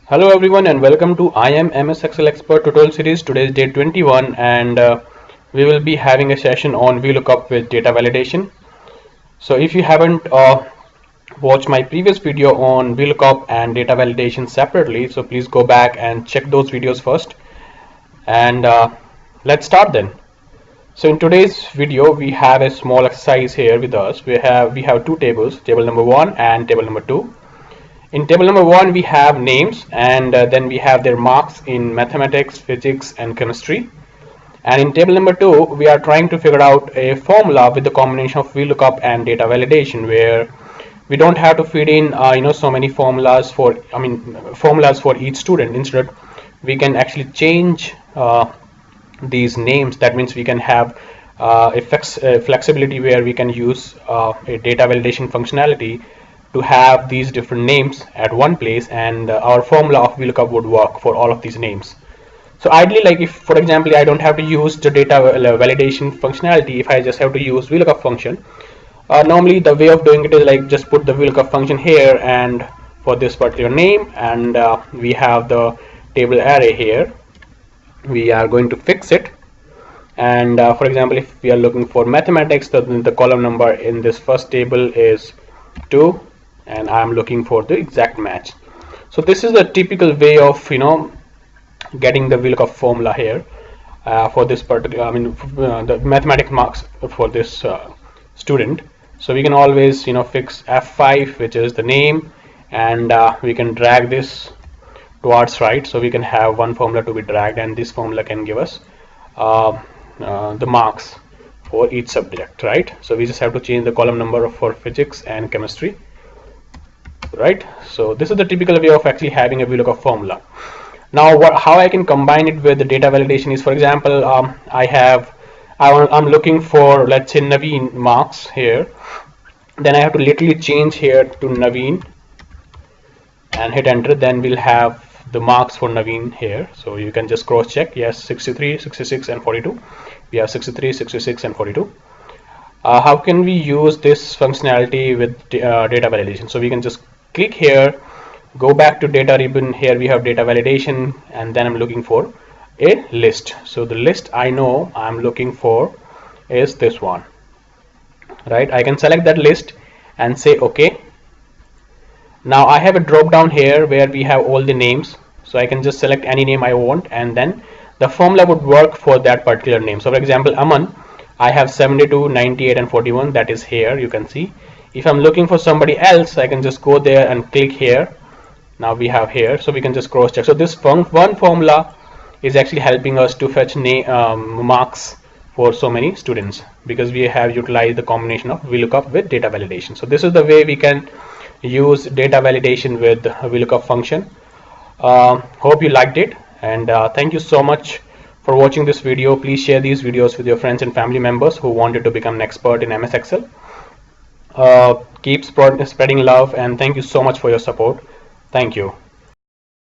Hello everyone and welcome to I am MS Excel Expert tutorial series. Today is day 21 and we will be having a session on VLookUp with data validation. So if you haven't watched my previous video on VLookUp and data validation separately, so please go back and check those videos first. And let's start then. So in today's video we have a small exercise here with us. We have two tables, table number 1 and table number 2. In table number 1 we have names and then we have their marks in mathematics, physics and chemistry. And in table number 2 we are trying to figure out a formula with the combination of VLookUp and data validation, where we don't have to feed in so many formulas for each student. Instead we can actually change these names. That means we can have a flexibility where we can use a data validation functionality to have these different names at one place, and our formula of VLOOKUP would work for all of these names. So ideally, like if for example I don't have to use the data validation functionality, if I just have to use VLOOKUP function, normally the way of doing it is like just put the VLOOKUP function here and for this particular name, and we have the table array here. We are going to fix it, and for example if we are looking for mathematics, the column number in this first table is 2 and I'm looking for the exact match. So this is the typical way of getting the VLOOKUP formula here for this particular the mathematics marks for this student. So we can always fix F5, which is the name, and we can drag this towards right, so we can have one formula to be dragged, and this formula can give us the marks for each subject, right? So we just have to change the column number for physics and chemistry, right? So this is the typical way of actually having a VLOOKUP formula. Now how I can combine it with the data validation is, for example, I'm looking for, let's say, Naveen marks here. Then I have to literally change here to Naveen and hit enter. Then we'll have the marks for Naveen here. So you can just cross check. Yes, 63, 66 and 42. We have 63, 66 and 42. How can we use this functionality with data validation? So we can just click here, go back to data ribbon. Here we have data validation, and then I'm looking for a list. So the list I know I'm looking for is this one, right? I can select that list and say OK. Now I have a drop down here where we have all the names, so I can just select any name I want, and then the formula would work for that particular name. So for example, Aman, I have 72, 98 and 41. That is here, you can see. If I'm looking for somebody else, I can just go there and click here. Now we have here, so we can just cross check. So this one formula is actually helping us to fetch marks for so many students, because we have utilized the combination of VLOOKUP with data validation. So this is the way we can use data validation with the VLOOKUP function. Hope you liked it, and thank you so much for watching this video. Please share these videos with your friends and family members who wanted to become an expert in MS Excel. Keep spreading love, and thank you so much for your support. Thank you.